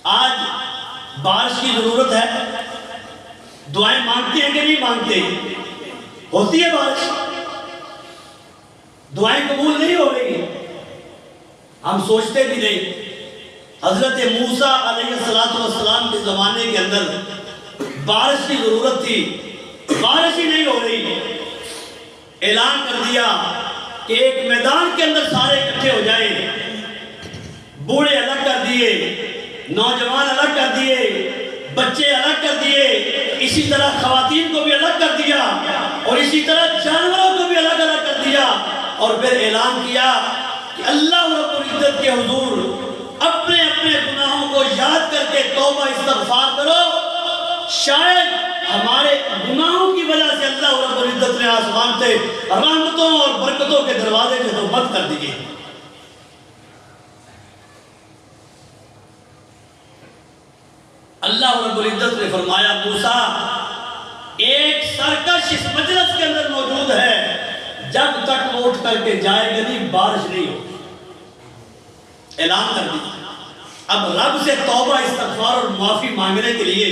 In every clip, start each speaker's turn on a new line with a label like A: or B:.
A: آج بارش کی ضرورت ہے، دعائیں مانگتے ہیں کہ نہیں مانگتے؟ ہوتی ہے بارش، دعائیں قبول نہیں ہو رہی، ہم سوچتے بھی نہیں۔ حضرت موسیٰ علیہ السلام کے زمانے کے اندر بارش کی ضرورت تھی، بارش ہی نہیں ہو رہی، اعلان کر دیا کہ ایک میدان کے اندر سارے اکٹھے ہو جائیں، بوڑھے الگ کر دیے، نوجوان الگ کر دیے، بچے الگ کر دیے، اسی طرح خواتین کو بھی الگ کر دیا، اور اسی طرح جانوروں کو بھی الگ الگ کر دیا، اور پھر اعلان کیا کہ اللہ رب العزت کے حضور اپنے اپنے گناہوں کو یاد کر کے توبہ استغفار کرو، شاید ہمارے گناہوں کی وجہ سے اللہ رب العزت نے آسمان سے رحمتوں اور برکتوں کے دروازے جو ہے بند کر دیے۔ اللہ رب العزت نے فرمایا موسیٰ ایک سرکش اس مجلس کے اندر موجود ہے، جب تک وہ اٹھ کر کے جائے گا نہیں بارش نہیں ہو۔ اعلان کر دیا۔ اب رب سے توبہ استغفار اور معافی مانگنے کے لیے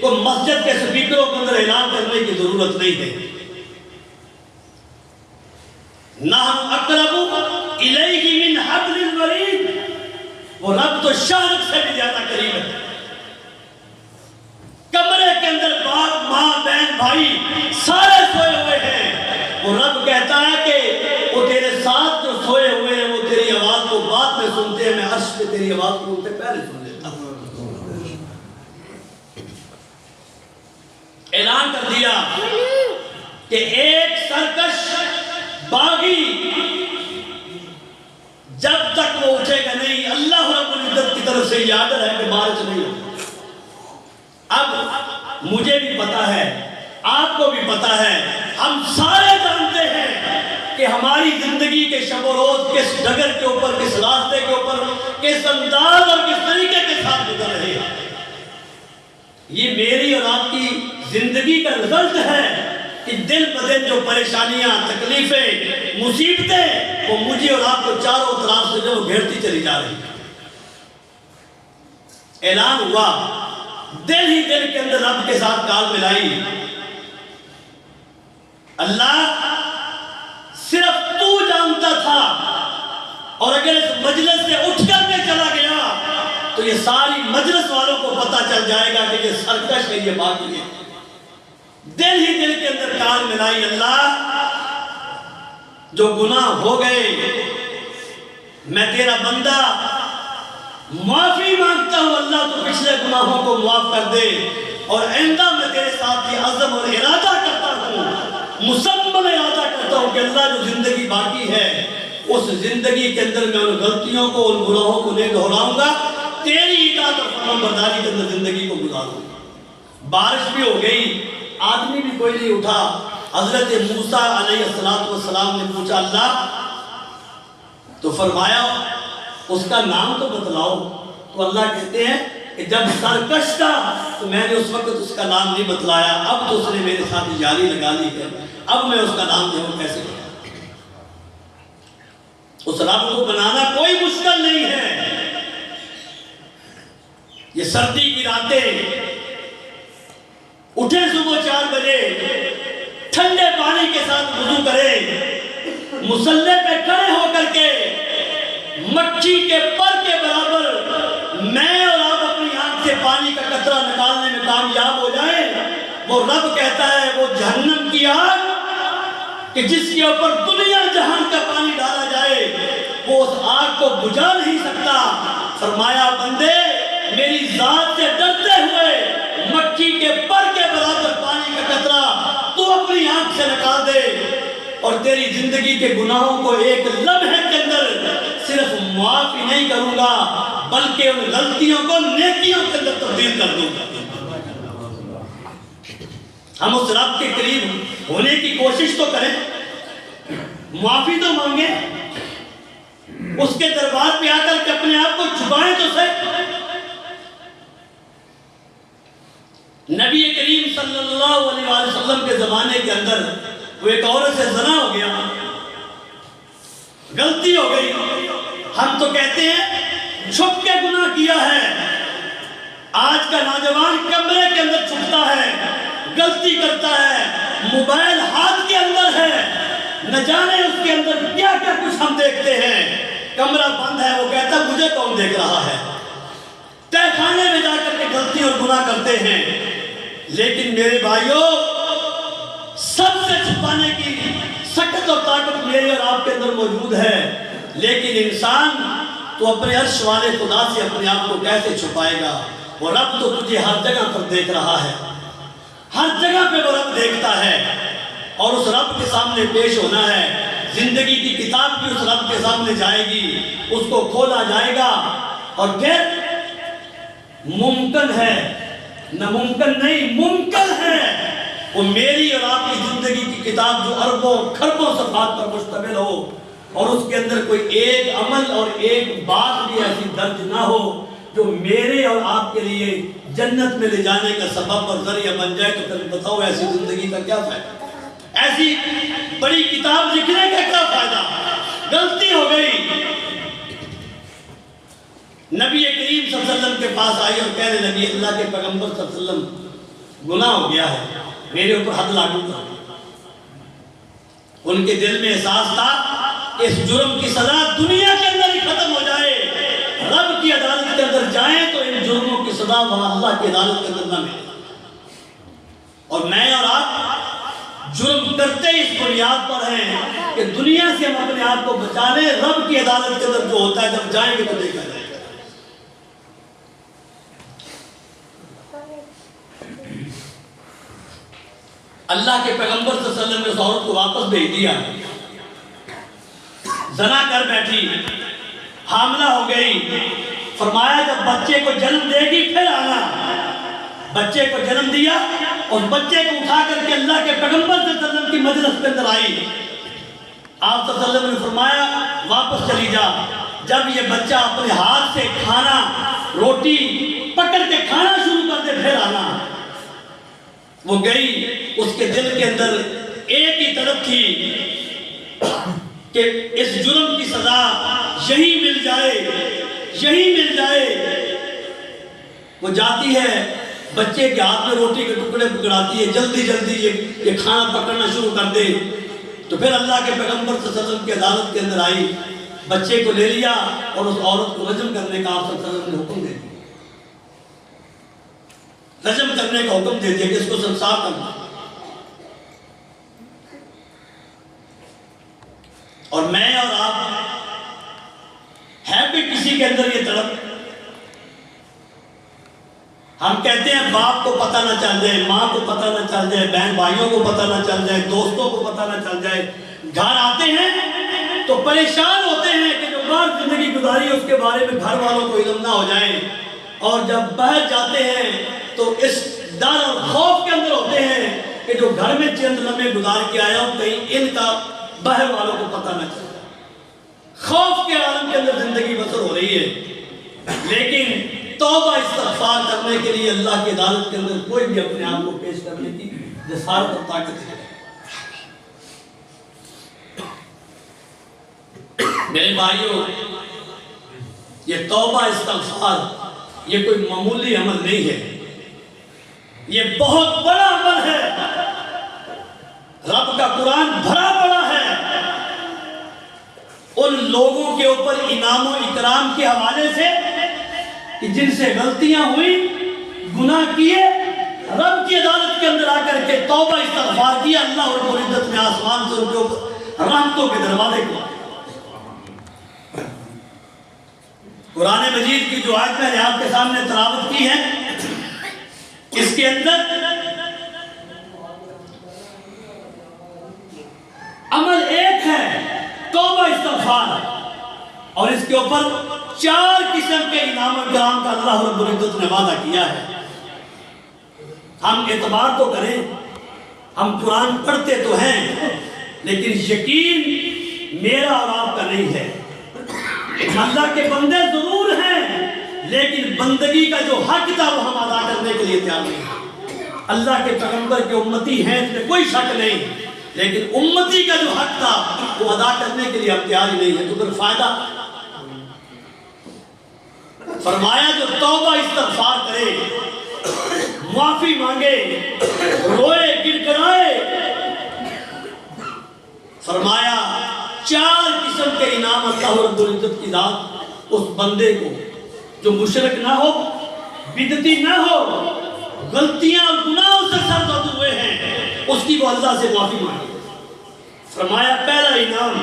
A: کوئی مسجد کے سپیکروں کے اندر اعلان کرنے کی ضرورت نہیں ہے۔ نحن اقرب الیہ من حبل الورید، وہ رب تو شاہد سے بھی زیادہ قریب ہے۔ کمرے کے اندر باپ ماں بہن بھائی سارے سوئے ہوئے ہیں، وہ رب کہتا ہے کہ وہ تیرے ساتھ جو سوئے ہوئے ہیں وہ تیری آواز کو بعد میں سنتے ہیں، میں عرش پہ تیری آواز کو ان سے پہلے سن لیتا ہوں۔ اعلان کر دیا کہ ایک سرکش باغی جب تک وہ اٹھے گا نہیں، اللہ رب العزت کی طرف سے یہ آرڈر ہے کہ بارش نہیں ہو۔ اب مجھے بھی پتا ہے، آپ کو بھی پتا ہے، ہم سارے جانتے ہیں کہ ہماری زندگی کے شب و روز کس ڈگر کے اوپر، کس راستے کے اوپر، کس انداز اور کس طریقے کے ساتھ گزر رہے ہیں۔ یہ میری اور آپ کی زندگی کا رزلٹ ہے کہ دن بدن جو پریشانیاں، تکلیفیں، مصیبتیں وہ مجھے اور آپ کو چاروں طرف سے جو گھیرتی چلی جا رہی ہیں۔ اعلان ہوا، دل ہی دل کے اندر رب کے ساتھ کال ملائی، اللہ صرف تو جانتا تھا، اور اگر اس مجلس سے اٹھ کر کے چلا گیا تو یہ ساری مجلس والوں کو پتہ چل جائے گا کہ یہ سرکش ہے، یہ باغی ہے۔ دل ہی دل کے اندر کال ملائی، اللہ جو گناہ ہو گئے میں تیرا بندہ معافی مانگتا ہوں، اللہ تو پچھلے گناہوں کو معاف کر دے، اور آئندہ میں تیرے ساتھ یہ عزم اور ارادہ کرتا ہوں، مصمم ارادہ کرتا ہوں کہ اللہ جو زندگی باقی ہے اس زندگی کے اندر میں ان غلطیوں کو، ان گناہوں کو نہیں دہراؤں گا، تیری اطاعت اور فرمانبرداری کے اندر زندگی کو گزاروں گا۔ بارش بھی ہو گئی، آدمی بھی کوئی نہیں اٹھا۔ حضرت موسیٰ علیہ السلام نے پوچھا اللہ، تو فرمایا اس کا نام تو بتلاؤ۔ تو اللہ کہتے ہیں کہ جب سرکش تھا تو میں نے اس وقت اس کا نام نہیں بتلایا، اب تو اس نے میرے ساتھ یاری لگا لی ہے، اب میں اس کا نام جو ہے کیسے بتاؤں۔ اس رب کو بنانا کوئی مشکل نہیں ہے۔ یہ سردی کی راتیں، اٹھے صبح 4 بجے، ٹھنڈے پانی کے ساتھ وضو کرے، مصلی پہ کھڑے ہو کر کے مکھی کے پر کے برابر میں اور آپ اپنی آنکھ سے پانی کا قطرہ نکالنے میں کامیاب ہو جائیں، وہ رب کہتا ہے وہ جہنم کی آگ کہ جس کے اوپر دنیا جہان کا پانی ڈالا جائے وہ اس آگ کو بجھا نہیں سکتا۔ فرمایا بندے میری ذات سے ڈرتے ہوئے مکھی کے پر کے برابر پانی کا قطرہ تو اپنی آنکھ سے نکال دے، اور تیری زندگی کے گناہوں کو ایک لمحے کے اندر صرف معاف ہی نہیں کروں گا بلکہ ان غلطیوں کو نیکیوں کے اندر تبدیل کر دوں گا۔ ہم اس رب کے قریب ہونے کی کوشش تو کریں، معافی تو مانگیں، اس کے دربار پہ آ کر کے اپنے آپ کو چھپائیں تو صحیح۔ نبی کریم صلی اللہ علیہ وسلم کے زمانے کے اندر وہ ایک عورت سے زنا ہو گیا، غلطی ہو گئی، ہم تو کہتے ہیں چھپ کے گناہ کیا ہے، غلطی کرتا ہے، موبائل ہاتھ کے اندر ہے، نہ جانے اس کے اندر کیا کیا کچھ ہم دیکھتے ہیں، کمرہ بند ہے، وہ کہتا ہے مجھے کون دیکھ رہا ہے، تہ خانے میں جا کر کے غلطی اور گناہ کرتے ہیں۔ لیکن میرے بھائیوں، سب سے چھپانے کی سکت اور طاقت میرے اور آپ کے اندر موجود ہے، لیکن انسان تو اپنے عرش والے خدا سے اپنے آپ کو کیسے چھپائے گا؟ وہ رب تو تجھے ہر جگہ پر دیکھ رہا ہے، ہر جگہ پہ وہ رب دیکھتا ہے، اور اس رب کے سامنے پیش ہونا ہے۔ زندگی کی کتاب بھی اس رب کے سامنے جائے گی، اس کو کھولا جائے گا، اور پھر ممکن ہے، ناممکن نہیں، ممکن ہے وہ میری اور آپ کی زندگی کی کتاب جو اربوں کھربوں صفحات پر مشتمل ہو، اور اس کے اندر کوئی ایک عمل اور ایک بات بھی ایسی درج نہ ہو جو میرے اور آپ کے لیے جنت میں لے جانے کا سبب اور ذریعہ بن جائے، تو پھر بتاؤ ایسی زندگی کا کیا فائدہ؟ ایسی بڑی کتاب لکھنے کا کیا فائدہ؟ غلطی ہو گئی، نبی کریم صلی اللہ علیہ وسلم کے پاس آئی اور کہنے لگی اللہ کے پیغمبر صلی اللہ علیہ وسلم گناہ ہو گیا ہے، میرے اوپر حد لاگو کرو۔ ان کے دل میں احساس تھا کہ اس جرم کی سزا دنیا کے اندر ہی ختم ہو جائے، رب کی عدالت کے اندر جائیں تو ان جرموں کی سزا وہاں اللہ کی عدالت کے اندر نہ ملے۔ اور میں اور آپ جرم کرتے اس بنیاد پر ہیں کہ دنیا سے ہم اپنے آپ کو بچا لیں، رب کی عدالت کے اندر جو ہوتا ہے جب جائیں گے تو دیکھا جائے گا۔ اللہ کے پیغمبر صلی اللہ علیہ وسلم نے اس عورت کو واپس بھیج دیا، زنا کر بیٹھی، حاملہ ہو گئی، فرمایا جب بچے کو جنم دے گی پھر آنا۔ بچے کو جنم دیا اور بچے کو اٹھا کر کے اللہ کے پیغمبر صلی اللہ علیہ وسلم کی مجلس کے اندر آئی، آپ صلی اللہ علیہ وسلم نے فرمایا واپس چلی جا۔ جب یہ بچہ اپنے ہاتھ سے کھانا روٹی پکڑ کے کھانا شروع کر دے پھر آنا۔ وہ گئی، اس کے دل کے اندر ایک ہی طرف تھی کہ اس جرم کی سزا یہی مل جائے، یہی مل جائے۔ وہ جاتی ہے، بچے کے ہاتھ میں روٹی کے ٹکڑے پکڑاتی ہے، جلدی جلدی یہ کھانا پکڑنا شروع کر دے۔ تو پھر اللہ کے پیغمبر صلی اللہ علیہ وسلم کی عدالت کے اندر آئی، بچے کو لے لیا اور اس عورت کو رجم کرنے کا آپ صلی اللہ علیہ وسلم نے حکم دے دیا، رجم کرنے کا حکم دے دیا کہ اس کو سنسار کرنا۔ اور میں اور آپ ہے بھی کسی کے اندر یہ طلب، ہم کہتے ہیں باپ کو پتہ نہ چل جائے، ماں کو پتہ نہ چل جائے، بہن بھائیوں کو پتہ نہ چل جائے، دوستوں کو پتہ نہ چل جائے، گھر آتے ہیں تو پریشان ہوتے ہیں کہ جو باہر زندگی گزاری اس کے بارے میں گھر والوں کو علم نہ ہو جائے، اور جب باہر جاتے ہیں تو اس ڈر اور خوف کے اندر ہوتے ہیں کہ جو گھر میں چند لمحے گزار کے آیا ہوں کہیں ان کا باہر والوں کو پتہ نہ چلے۔ خوف کے عالم کے اندر زندگی بسر ہو رہی ہے، لیکن توبہ استغفار کرنے کے لیے اللہ کی عدالت کے اندر کوئی بھی اپنے آپ کو پیش کرنے کی جسارت اور طاقت ہے۔ میرے بھائیوں، یہ توبہ استغفار یہ کوئی معمولی عمل نہیں ہے، یہ بہت بڑا عمل ہے۔ رب کا قرآن بھرا پڑا ہے ان لوگوں کے اوپر انعام و اکرام کے حوالے سے کہ جن سے غلطیاں ہوئی، گناہ کیے، رب کی عدالت کے اندر آ کر کے توبہ استغفار کیا، اللہ رب العزت نے آسمان سے ان کے اوپر رحمتوں کے دروازے کو۔ قرآن مجید کی جو آیت میں نے آپ کے سامنے تلاوت کی ہے، اس کے اندر عمل ایک ہے توبہ استغفار، اور اس کے اوپر 4 قسم کے انعام و اکرام کا اللہ رب العزت نے وعدہ کیا ہے۔ ہم اعتبار تو کریں، ہم قرآن پڑھتے تو ہیں، لیکن یقین میرا اور آپ کا نہیں ہے۔ اللہ کے بندے ضرور ہیں، لیکن بندگی کا جو حق تھا وہ ہم ادا کرنے کے لیے تیار نہیں۔ اللہ کے پیغمبر کے امتی ہیں، اس میں کوئی شک نہیں، لیکن امتی کا جو حق تھا وہ ادا کرنے کے لیے ہم تیار ہی نہیں ہے۔ تو پھر فائدہ؟ فرمایا جو توبہ استغفار کرے، معافی مانگے، روئے، گڑ گڑائے، فرمایا 4 قسم کے انعام اللہ رب العزت کی ذات اس بندے کو جو مشرک نہ ہو، بدعتی نہ ہو، غلطیاں اور گناہوں سے سرزد ہوئے ہیں، اس کی وہ اللہ سے معافی مانگے۔ فرمایا پہلا انعام،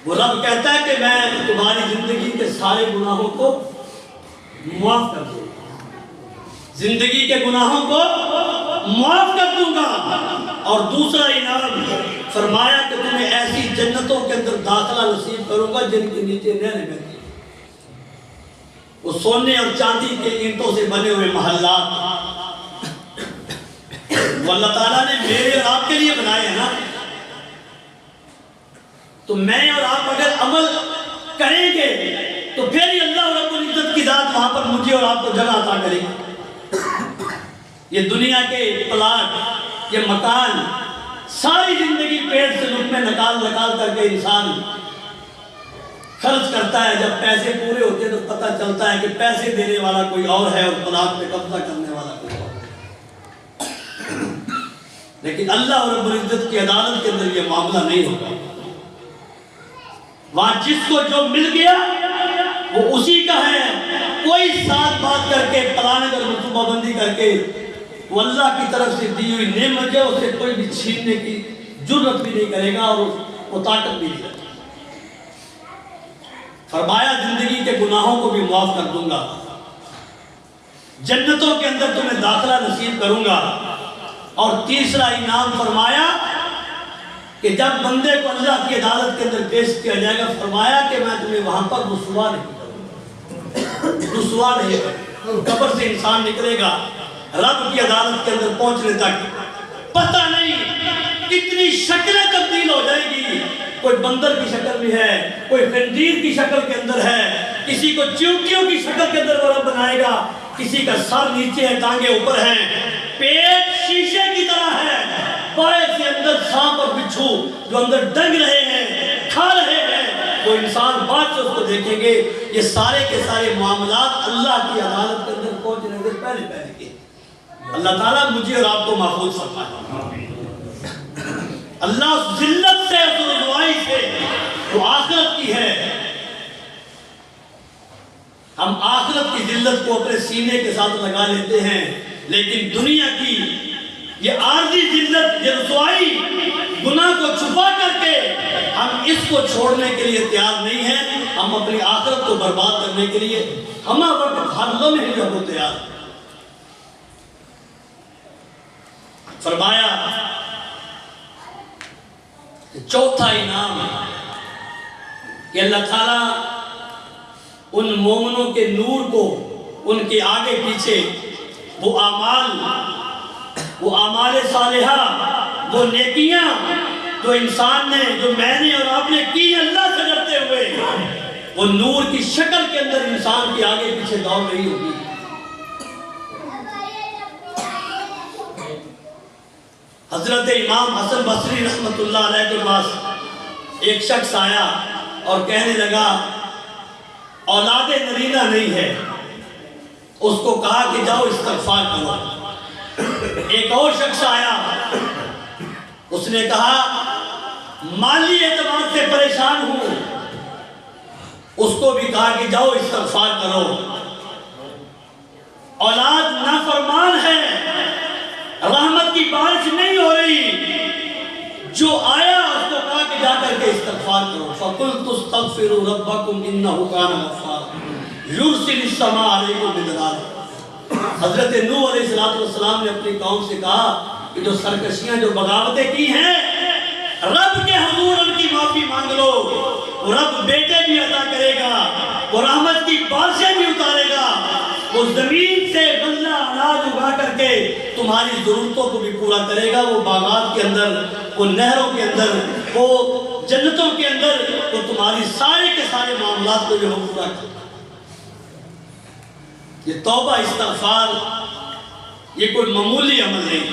A: وہ رب کہتا ہے کہ میں تمہاری زندگی کے سارے گناہوں کو معاف کر دوں گا، زندگی کے گناہوں کو معاف کر دوں گا۔ اور دوسرا انعام فرمایا کہ تمہیں ایسی جنتوں کے اندر داخلہ نصیب کروں گا جن کے نیچے نہریں بہتی ہیں، وہ سونے اور چاندی کے اینٹوں سے بنے ہوئے محلات، وہ اللہ تعالیٰ نے میرے اور آپ کے لیے بنائے ہیں نا۔ تو میں اور آپ اگر عمل کریں گے تو پھر ہی اللہ رب العزت کی ذات وہاں پر مجھے اور آپ کو جگہ عطا کرے گی۔ یہ دنیا کے پلاٹ، یہ مکان، ساری زندگی پیٹ سے لقمے نکال کر کے انسان خرچ کرتا ہے، جب پیسے پورے ہوتے ہیں تو پتہ چلتا ہے کہ پیسے دینے والا کوئی اور ہے اور پلاٹ پہ قبضہ کرنے والا کوئی اور ہے۔ لیکن اللہ رب العزت کی عدالت کے اندر یہ معاملہ نہیں ہوگا۔ وہاں جس کو جو مل گیا وہ اسی کا ہے، کوئی ساتھ بات کر کے پلانے کر منصوبہ بندی کر کے وہ اللہ کی طرف سے دی ہوئی نعمت ہے، اسے کوئی بھی چھیننے کی جرت بھی نہیں کرے گا اور وہ طاقت بھی نہیں کرے گا۔ فرمایا زندگی کے گناہوں کو بھی معاف کر دوں گا، جنتوں کے اندر تمہیں داخلہ نصیب کروں گا۔ اور تیسرا انعام فرمایا کہ جب بندے کو اللہ کی عدالت کے اندر پیش کیا جائے گا، فرمایا کہ میں تمہیں وہاں پر رسوا نہیں کروں، رسوا نہیں کروں۔ قبر سے انسان نکلے گا رب کی عدالت کے اندر پہنچنے تک پتہ نہیں کتنی شکلیں تبدیل ہو جائیں گی، کوئی بندر کی شکل بھی ہے، کوئی خنزیر کی شکل کے اندر ہے، کسی کو چیونٹیوں کی شکل کے اندر وہ رب بنائے گا، کسی کا سر نیچے ہے، ٹانگیں اوپر ہیں، پیٹ شیشے کی طرح ہے، باہر سے اندر سانپ اور بچھو جو اندر ڈنگ رہے ہیں، کھا رہے ہیں، وہ انسان بعد سے اس کو دیکھیں گے۔ یہ سارے کے سارے معاملات اللہ کی عدالت کے اندر پہنچنے سے پہلے کے اللہ تعالیٰ مجھے اور آپ کو محفوظ فرمائے۔ اللہ اس ذلت سے، اس رسوائی سے وہ آخرت کی ہے، ہم آخرت کی ذلت کو اپنے سینے کے ساتھ لگا لیتے ہیں، لیکن دنیا کی یہ عارضی ذلت، یہ رسوائی، گناہ کو چھپا کر کے ہم اس کو چھوڑنے کے لیے تیار نہیں ہیں۔ ہم اپنی آخرت کو برباد کرنے کے لیے ہمہ وقت ہر لمحے جو ہو تیار ہیں۔ فرمایا چوتھا انعام کہ اللہ تعالیٰ ان مومنوں کے نور کو، ان کے آگے پیچھے وہ اعمال صالحہ، وہ نیکیاں جو انسان نے، جو میں نے اور آپ نے کی اللہ سے ڈرتے ہوئے، وہ نور کی شکل کے اندر انسان کے آگے پیچھے دوڑ رہی ہوگی۔ حضرت امام حسن بصری رحمت اللہ علیہ کے پاس ایک شخص آیا اور کہنے لگا اولاد نرینہ نہیں ہے، اس کو کہا کہ جاؤ استغفار کرو۔ ایک اور شخص آیا، اس نے کہا مالی اعتبار سے پریشان ہوں، اس کو بھی کہا کہ جاؤ استغفار کرو۔ اولاد نافرمان ہے، رحمت کی بارش نہیں ہو رہی، جو آیا اس کو کہا کہ جا کر کے استغفار کرو۔ فَقُلْتُ اسْتَغْفِرُوا رَبَّكُمْ إِنَّهُ كَانَ غَفَّارًا يُرْسِلِ السَّمَاءَ عَلَيْكُم مِّدْرَارًا۔ حضرت نوح علیہ السلام نے اپنی قوم سے کہا کہ جو سرکشیاں، جو بغاوتیں کی ہیں، رب کے حضور ان کی معافی مانگ لو، وہ رب بیٹے بھی عطا کرے گا، وہ رحمت کی بارشیں بھی اتارے گا، وہ زمین سے غلہ اناج اگا کر کے تمہاری ضرورتوں کو بھی پورا کرے گا، وہ باغات کے اندر، وہ نہروں کے اندر، وہ جنتوں کے اندر، وہ تمہاری سارے کے سارے معاملات کو جو ہے پورا کرے گا۔ یہ توبہ استغفار یہ کوئی معمولی عمل نہیں،